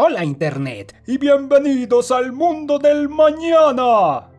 Hola Internet y bienvenidos al mundo del mañana.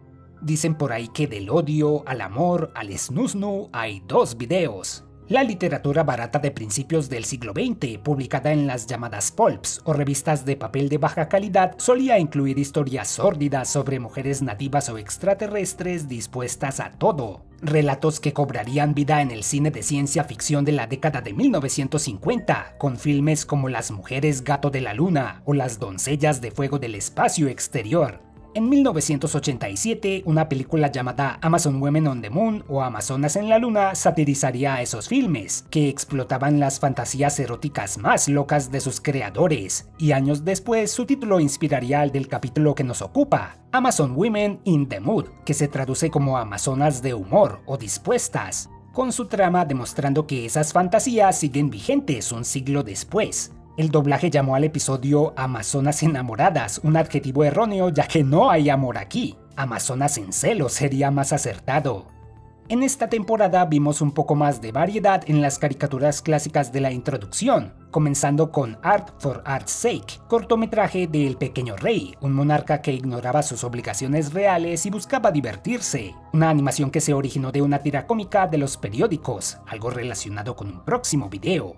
Dicen por ahí que del odio al amor al snusnu hay dos videos. La literatura barata de principios del siglo XX, publicada en las llamadas pulps o revistas de papel de baja calidad, solía incluir historias sórdidas sobre mujeres nativas o extraterrestres dispuestas a todo. Relatos que cobrarían vida en el cine de ciencia ficción de la década de 1950, con filmes como Las mujeres gato de la luna o Las doncellas de fuego del espacio exterior. En 1987, una película llamada Amazon Women on the Moon o Amazonas en la Luna satirizaría a esos filmes, que explotaban las fantasías eróticas más locas de sus creadores, y años después su título inspiraría al del capítulo que nos ocupa, Amazon Women in the Mood, que se traduce como Amazonas de humor o dispuestas, con su trama demostrando que esas fantasías siguen vigentes un siglo después. El doblaje llamó al episodio Amazonas enamoradas, un adjetivo erróneo ya que no hay amor aquí. Amazonas en celo sería más acertado. En esta temporada vimos un poco más de variedad en las caricaturas clásicas de la introducción, comenzando con Art for Art's Sake, cortometraje de El Pequeño Rey, un monarca que ignoraba sus obligaciones reales y buscaba divertirse, una animación que se originó de una tira cómica de los periódicos, algo relacionado con un próximo video.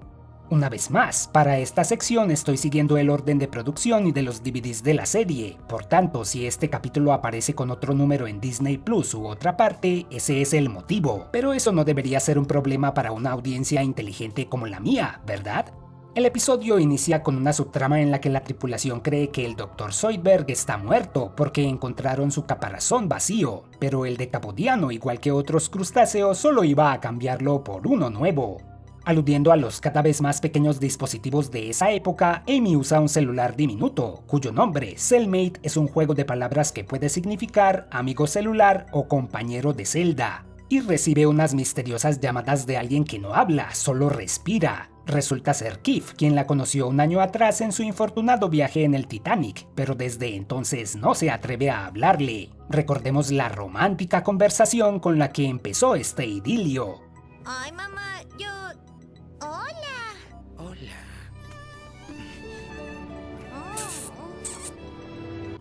Una vez más, para esta sección estoy siguiendo el orden de producción y de los DVDs de la serie, por tanto, si este capítulo aparece con otro número en Disney Plus u otra parte, ese es el motivo, pero eso no debería ser un problema para una audiencia inteligente como la mía, ¿verdad? El episodio inicia con una subtrama en la que la tripulación cree que el Dr. Zoidberg está muerto porque encontraron su caparazón vacío, pero el decapodiano, igual que otros crustáceos, solo iba a cambiarlo por uno nuevo. Aludiendo a los cada vez más pequeños dispositivos de esa época, Amy usa un celular diminuto, cuyo nombre, Cellmate, es un juego de palabras que puede significar amigo celular o compañero de celda, y recibe unas misteriosas llamadas de alguien que no habla, solo respira. Resulta ser Keith, quien la conoció un año atrás en su infortunado viaje en el Titanic, pero desde entonces no se atreve a hablarle. Recordemos la romántica conversación con la que empezó este idilio. Ay, mamá, yo... Hola. Hola.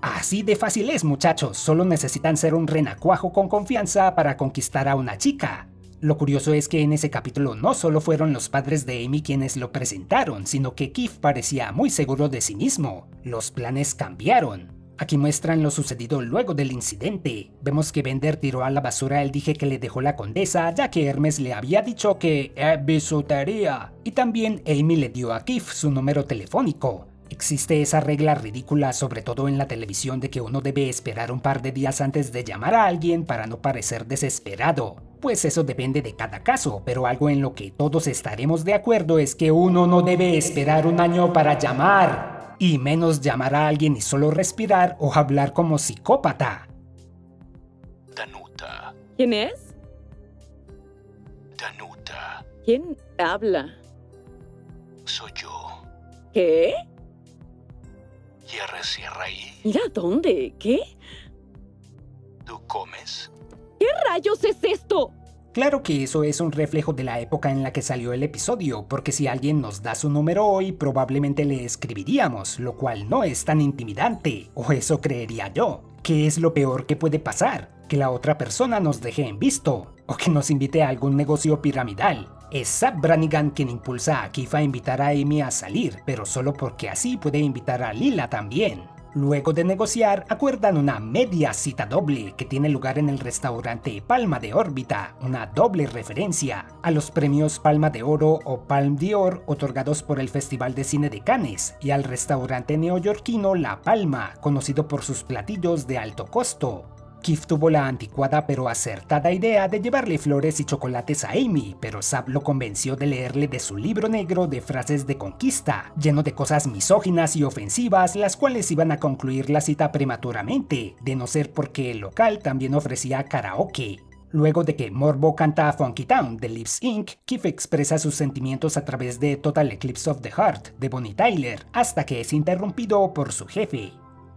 Así de fácil es, muchachos, solo necesitan ser un renacuajo con confianza para conquistar a una chica. Lo curioso es que en ese capítulo no solo fueron los padres de Amy quienes lo presentaron, sino que Keith parecía muy seguro de sí mismo. Los planes cambiaron. Aquí muestran lo sucedido luego del incidente. Vemos que Bender tiró a la basura el dije que le dejó la condesa, ya que Hermes le había dicho que es bisutería. Y también Amy le dio a Keith su número telefónico. Existe esa regla ridícula, sobre todo en la televisión, de que uno debe esperar un par de días antes de llamar a alguien para no parecer desesperado. Pues eso depende de cada caso, pero algo en lo que todos estaremos de acuerdo es que uno no debe esperar un año para llamar. Y menos llamar a alguien y solo respirar o hablar como psicópata. Danuta. ¿Quién es? Danuta. ¿Quién habla? Soy yo. ¿Qué? Cierra ahí. ¿Ir a dónde? ¿Qué? ¿Tú comes? ¿Qué rayos es esto? Claro que eso es un reflejo de la época en la que salió el episodio, porque si alguien nos da su número hoy, probablemente le escribiríamos, lo cual no es tan intimidante, o eso creería yo. ¿Qué es lo peor que puede pasar? Que la otra persona nos deje en visto, o que nos invite a algún negocio piramidal. Es Zap Brannigan quien impulsa a Keith a invitar a Amy a salir, pero solo porque así puede invitar a Lila también. Luego de negociar, acuerdan una media cita doble que tiene lugar en el restaurante Palma de Órbita, una doble referencia a los premios Palma de Oro o Palme d'Or otorgados por el Festival de Cine de Cannes y al restaurante neoyorquino La Palma, conocido por sus platillos de alto costo. Keith tuvo la anticuada pero acertada idea de llevarle flores y chocolates a Amy, pero Zap lo convenció de leerle de su libro negro de frases de conquista, lleno de cosas misóginas y ofensivas, las cuales iban a concluir la cita prematuramente, de no ser porque el local también ofrecía karaoke. Luego de que Morbo canta Funky Town de Lips Inc., Keith expresa sus sentimientos a través de Total Eclipse of the Heart de Bonnie Tyler, hasta que es interrumpido por su jefe.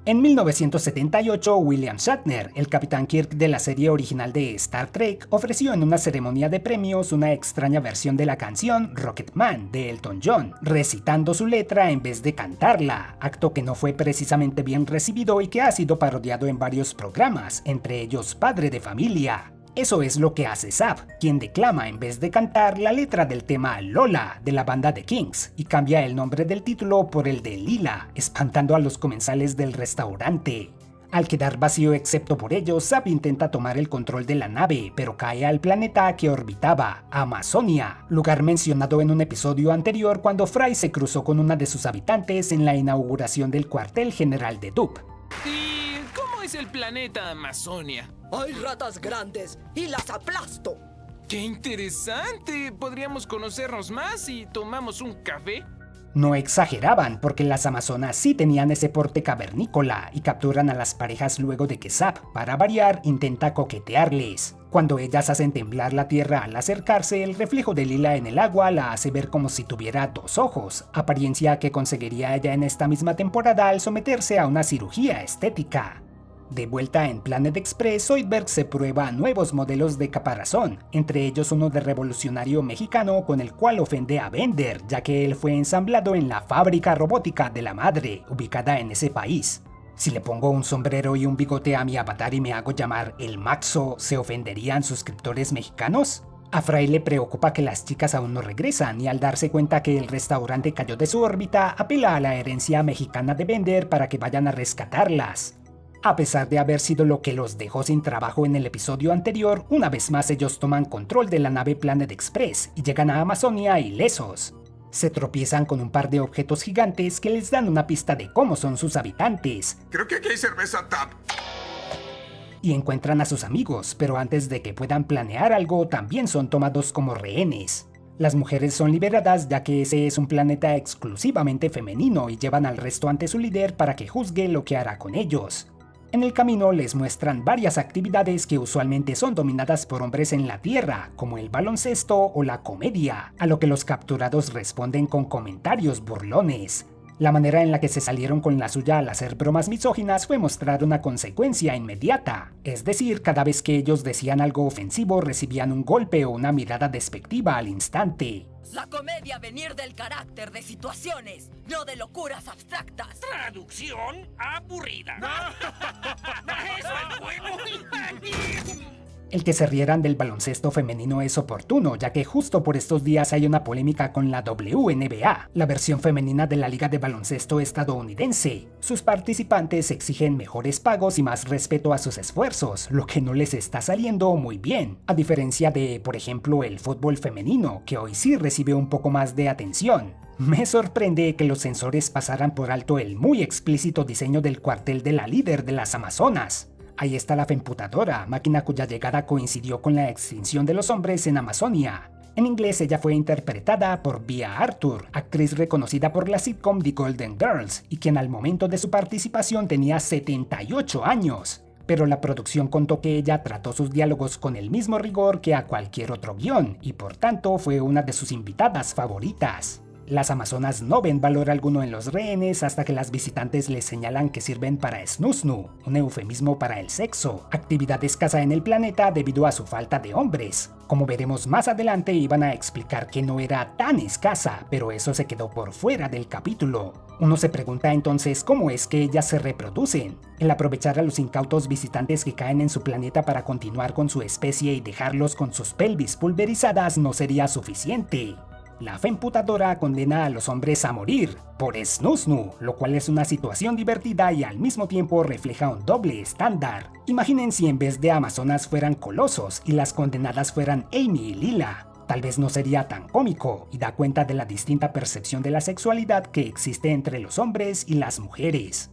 En 1978, William Shatner, el Capitán Kirk de la serie original de Star Trek, ofreció en una ceremonia de premios una extraña versión de la canción Rocketman de Elton John, recitando su letra en vez de cantarla, acto que no fue precisamente bien recibido y que ha sido parodiado en varios programas, entre ellos Padre de Familia. Eso es lo que hace Zapp, quien declama en vez de cantar la letra del tema Lola de la banda The Kings y cambia el nombre del título por el de Lila, espantando a los comensales del restaurante. Al quedar vacío excepto por ellos, Zapp intenta tomar el control de la nave, pero cae al planeta que orbitaba, Amazonia, lugar mencionado en un episodio anterior cuando Fry se cruzó con una de sus habitantes en la inauguración del cuartel general de Dup. ¿Y cómo es el planeta Amazonia? Hay ratas grandes y las aplasto. ¡Qué interesante! ¿Podríamos conocernos más si tomamos un café? No exageraban, porque las amazonas sí tenían ese porte cavernícola y capturan a las parejas luego de que Zapp, para variar, intenta coquetearles. Cuando ellas hacen temblar la tierra al acercarse, el reflejo de Lila en el agua la hace ver como si tuviera dos ojos, apariencia que conseguiría ella en esta misma temporada al someterse a una cirugía estética. De vuelta en Planet Express, Zoidberg se prueba nuevos modelos de caparazón, entre ellos uno de revolucionario mexicano con el cual ofende a Bender, ya que él fue ensamblado en la fábrica robótica de la madre, ubicada en ese país. Si le pongo un sombrero y un bigote a mi avatar y me hago llamar el Maxo, ¿se ofenderían suscriptores mexicanos? A Fry le preocupa que las chicas aún no regresan y al darse cuenta que el restaurante cayó de su órbita, apela a la herencia mexicana de Bender para que vayan a rescatarlas. A pesar de haber sido lo que los dejó sin trabajo en el episodio anterior, una vez más ellos toman control de la nave Planet Express y llegan a Amazonia ilesos. Se tropiezan con un par de objetos gigantes que les dan una pista de cómo son sus habitantes. Creo que aquí hay cerveza TAP. Y encuentran a sus amigos, pero antes de que puedan planear algo, también son tomados como rehenes. Las mujeres son liberadas ya que ese es un planeta exclusivamente femenino y llevan al resto ante su líder para que juzgue lo que hará con ellos. En el camino les muestran varias actividades que usualmente son dominadas por hombres en la Tierra, como el baloncesto o la comedia, a lo que los capturados responden con comentarios burlones. La manera en la que se salieron con la suya al hacer bromas misóginas fue mostrar una consecuencia inmediata, es decir, cada vez que ellos decían algo ofensivo recibían un golpe o una mirada despectiva al instante. La comedia venir del carácter de situaciones, no de locuras abstractas. Traducción aburrida. Eso es bueno. El que se rieran del baloncesto femenino es oportuno, ya que justo por estos días hay una polémica con la WNBA, la versión femenina de la liga de baloncesto estadounidense. Sus participantes exigen mejores pagos y más respeto a sus esfuerzos, lo que no les está saliendo muy bien, a diferencia de, por ejemplo, el fútbol femenino, que hoy sí recibe un poco más de atención. Me sorprende que los censores pasaran por alto el muy explícito diseño del cuartel de la líder de las Amazonas. Ahí está la Femputadora, máquina cuya llegada coincidió con la extinción de los hombres en Amazonia. En inglés ella fue interpretada por Bea Arthur, actriz reconocida por la sitcom The Golden Girls, y quien al momento de su participación tenía 78 años. Pero la producción contó que ella trató sus diálogos con el mismo rigor que a cualquier otro guión, y por tanto fue una de sus invitadas favoritas. Las amazonas no ven valor alguno en los rehenes hasta que las visitantes les señalan que sirven para snusnu, un eufemismo para el sexo, actividad escasa en el planeta debido a su falta de hombres. Como veremos más adelante, iban a explicar que no era tan escasa, pero eso se quedó por fuera del capítulo. Uno se pregunta entonces cómo es que ellas se reproducen. El aprovechar a los incautos visitantes que caen en su planeta para continuar con su especie y dejarlos con sus pelvis pulverizadas no sería suficiente. La Femputadora condena a los hombres a morir por snusnu, lo cual es una situación divertida y al mismo tiempo refleja un doble estándar. Imaginen si en vez de amazonas fueran colosos y las condenadas fueran Amy y Lila. Tal vez no sería tan cómico y da cuenta de la distinta percepción de la sexualidad que existe entre los hombres y las mujeres.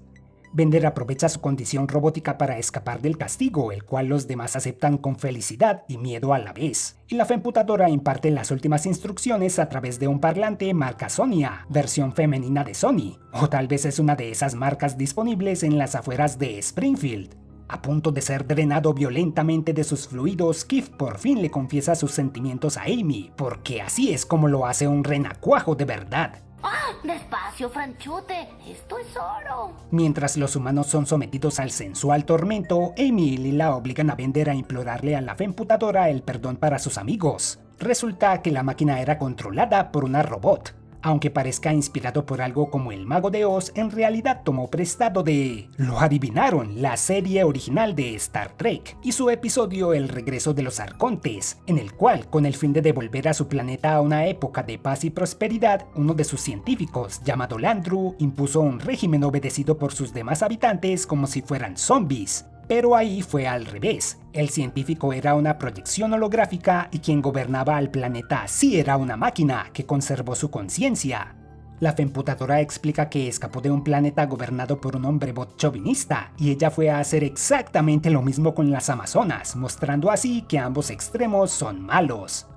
Bender aprovecha su condición robótica para escapar del castigo, el cual los demás aceptan con felicidad y miedo a la vez. Y la Femputadora imparte las últimas instrucciones a través de un parlante marca Sonia, versión femenina de Sony, o tal vez es una de esas marcas disponibles en las afueras de Springfield. A punto de ser drenado violentamente de sus fluidos, Kif por fin le confiesa sus sentimientos a Amy, porque así es como lo hace un renacuajo de verdad. ¡Ah! Despacio, Franchute. Esto es oro. Mientras los humanos son sometidos al sensual tormento, Amy y Lila obligan a Bender a implorarle a la Femputadora el perdón para sus amigos. Resulta que la máquina era controlada por una robot. Aunque parezca inspirado por algo como el Mago de Oz, en realidad tomó prestado de... Lo adivinaron, la serie original de Star Trek y su episodio El regreso de los Arcontes, en el cual, con el fin de devolver a su planeta a una época de paz y prosperidad, uno de sus científicos, llamado Landru, impuso un régimen obedecido por sus demás habitantes como si fueran zombies. Pero ahí fue al revés. El científico era una proyección holográfica y quien gobernaba al planeta sí era una máquina que conservó su conciencia. La Femputadora explica que escapó de un planeta gobernado por un hombre bot chauvinista y ella fue a hacer exactamente lo mismo con las Amazonas, mostrando así que ambos extremos son malos.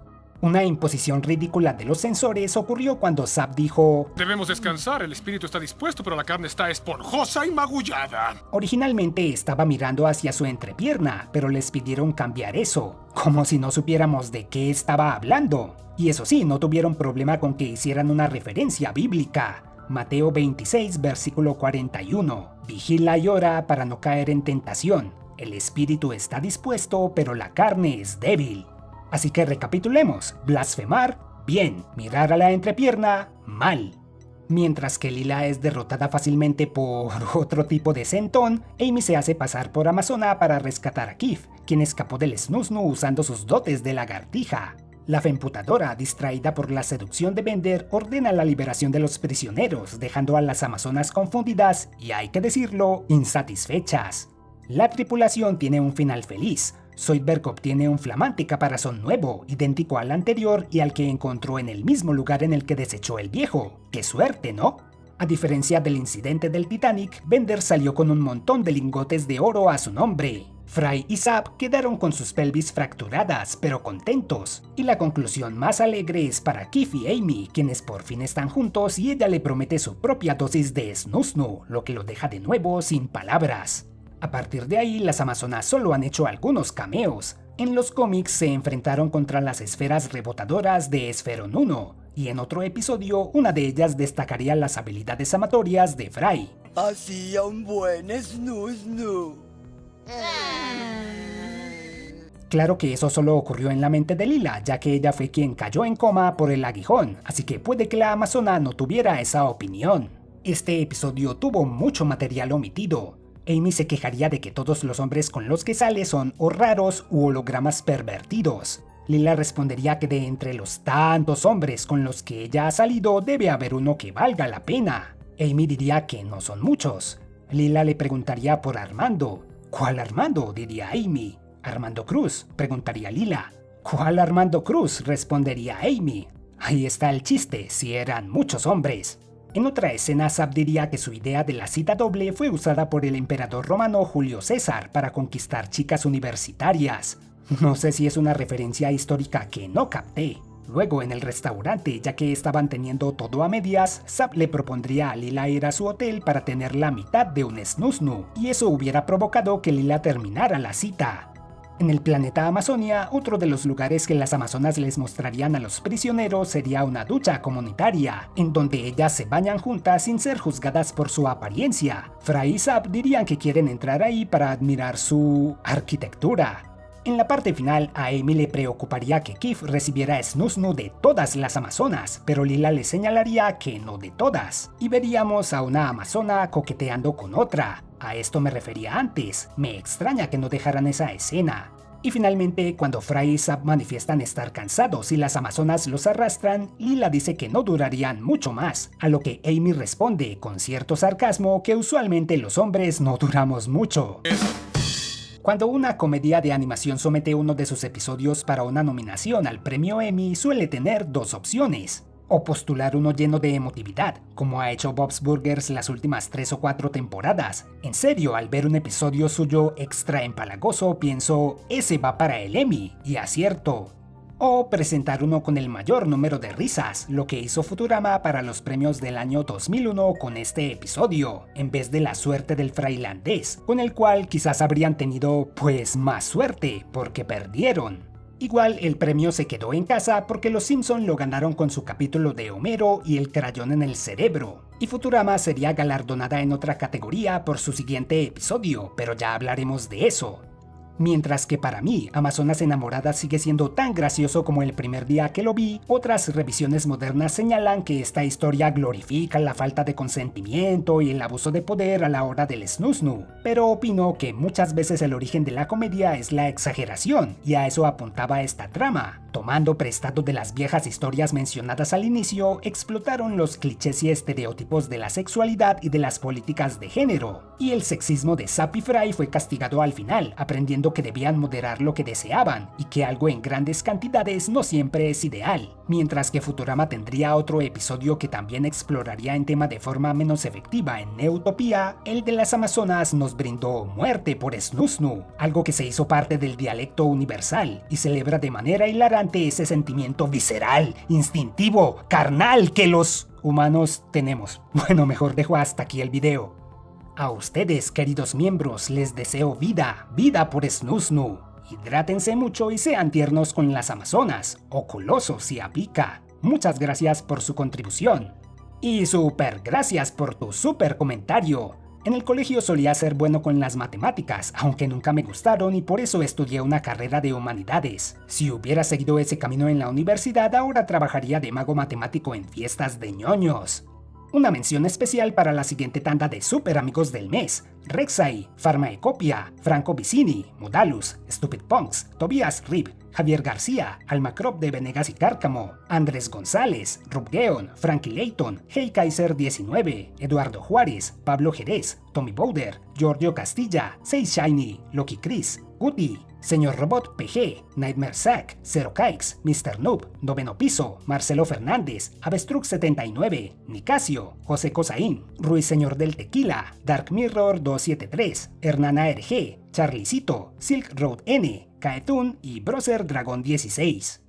Una imposición ridícula de los sensores ocurrió cuando Zap dijo: Debemos descansar, el espíritu está dispuesto, pero la carne está esponjosa y magullada. Originalmente estaba mirando hacia su entrepierna, pero les pidieron cambiar eso, como si no supiéramos de qué estaba hablando. Y eso sí, no tuvieron problema con que hicieran una referencia bíblica. Mateo 26, versículo 41. Vigila y ora para no caer en tentación. El espíritu está dispuesto, pero la carne es débil. Así que recapitulemos: blasfemar, bien; mirar a la entrepierna, mal. Mientras que Lila es derrotada fácilmente por otro tipo de centón, Amy se hace pasar por Amazona para rescatar a Kif, quien escapó del Snoo-Snoo usando sus dotes de lagartija. La Femputadora, distraída por la seducción de Bender, ordena la liberación de los prisioneros, dejando a las Amazonas confundidas y, hay que decirlo, insatisfechas. La tripulación tiene un final feliz. Zoidberg obtiene un flamante caparazón nuevo, idéntico al anterior y al que encontró en el mismo lugar en el que desechó el viejo. ¡Qué suerte!, ¿no? A diferencia del incidente del Titanic, Bender salió con un montón de lingotes de oro a su nombre. Fry y Zap quedaron con sus pelvis fracturadas, pero contentos. Y la conclusión más alegre es para Kif y Amy, quienes por fin están juntos y ella le promete su propia dosis de Snoo-Snoo, lo que lo deja de nuevo sin palabras. A partir de ahí, las Amazonas solo han hecho algunos cameos. En los cómics se enfrentaron contra las esferas rebotadoras de Esferon 1, y en otro episodio una de ellas destacaría las habilidades amatorias de Fry. Hacía un buen Snoo-Snoo. Claro que eso solo ocurrió en la mente de Lila, ya que ella fue quien cayó en coma por el aguijón, así que puede que la Amazona no tuviera esa opinión. Este episodio tuvo mucho material omitido. Amy se quejaría de que todos los hombres con los que sale son o raros u hologramas pervertidos. Lila respondería que de entre los tantos hombres con los que ella ha salido debe haber uno que valga la pena. Amy diría que no son muchos. Lila le preguntaría por Armando. ¿Cuál Armando?, diría Amy. Armando Cruz, preguntaría Lila. ¿Cuál Armando Cruz?, respondería Amy. Ahí está el chiste, si eran muchos hombres. En otra escena, Zap diría que su idea de la cita doble fue usada por el emperador romano Julio César para conquistar chicas universitarias. No sé si es una referencia histórica que no capté. Luego, en el restaurante, ya que estaban teniendo todo a medias, Zap le propondría a Lila ir a su hotel para tener la mitad de un Snoo-Snoo, y eso hubiera provocado que Lila terminara la cita. En el planeta Amazonia, otro de los lugares que las Amazonas les mostrarían a los prisioneros sería una ducha comunitaria, en donde ellas se bañan juntas sin ser juzgadas por su apariencia. Fry y Zap dirían que quieren entrar ahí para admirar su arquitectura. En la parte final, a Amy le preocuparía que Kif recibiera Snoo-Snoo de todas las Amazonas, pero Lila le señalaría que no de todas, y veríamos a una Amazona coqueteando con otra. A esto me refería antes, me extraña que no dejaran esa escena. Y finalmente, cuando Fry y Zap manifiestan estar cansados y las Amazonas los arrastran, Lila dice que no durarían mucho más, a lo que Amy responde con cierto sarcasmo que usualmente los hombres no duramos mucho. Cuando una comedia de animación somete uno de sus episodios para una nominación al premio Emmy, suele tener dos opciones. O postular uno lleno de emotividad, como ha hecho Bob's Burgers las últimas 3 o 4 temporadas. En serio, al ver un episodio suyo extra empalagoso, pienso, ese va para el Emmy, y acierto. O presentar uno con el mayor número de risas, lo que hizo Futurama para los premios del año 2001 con este episodio, en vez de la suerte del frailandés, con el cual quizás habrían tenido pues más suerte, porque perdieron. Igual el premio se quedó en casa porque los Simpson lo ganaron con su capítulo de Homero y el crayón en el cerebro, y Futurama sería galardonada en otra categoría por su siguiente episodio, pero ya hablaremos de eso. Mientras que para mí, Amazonas Enamorada sigue siendo tan gracioso como el primer día que lo vi, otras revisiones modernas señalan que esta historia glorifica la falta de consentimiento y el abuso de poder a la hora del snusnu, pero opino que muchas veces el origen de la comedia es la exageración, y a eso apuntaba esta trama. Tomando prestado de las viejas historias mencionadas al inicio, explotaron los clichés y estereotipos de la sexualidad y de las políticas de género, y el sexismo de Zapp y Fry fue castigado al final, aprendiendo que debían moderar lo que deseaban, y que algo en grandes cantidades no siempre es ideal, mientras que Futurama tendría otro episodio que también exploraría el tema de forma menos efectiva en Neutopía. El de las Amazonas nos brindó muerte por snusnu, algo que se hizo parte del dialecto universal, y celebra de manera hilarante ese sentimiento visceral, instintivo, carnal que los humanos tenemos. Bueno, mejor dejo hasta aquí el video. A ustedes, queridos miembros, les deseo vida por snusnu. Hidrátense mucho y sean tiernos con las Amazonas, o colosos si aplica. Muchas gracias por su contribución. Y super gracias por tu super comentario. En el colegio solía ser bueno con las matemáticas, aunque nunca me gustaron y por eso estudié una carrera de humanidades. Si hubiera seguido ese camino en la universidad, ahora trabajaría de mago matemático en fiestas de ñoños. Una mención especial para la siguiente tanda de super amigos del mes: Rek'Sai, Pharmaecopia, Franco Vicini, Modalus, Stupid Punks, Tobias Rip, Javier García, Almacrop de Venegas y Cárcamo, Andrés González, Rubgeon, Frankie Layton, Hey Kaiser 19, Eduardo Juárez, Pablo Jerez, Tommy Bowder, Giorgio Castilla, Sei Shiny, Loki Chris, Guti, Señor Robot PG, Nightmare Zack, Zero Kikes, Mr. Noob, Noveno Piso, Marcelo Fernández, Avestrux 79, Nicasio, José Cosaín, Ruiseñor del Tequila, Dark Mirror 273, Hernana RG, Charlicito, Silk Road N, Kaetun y Browser Dragon 16.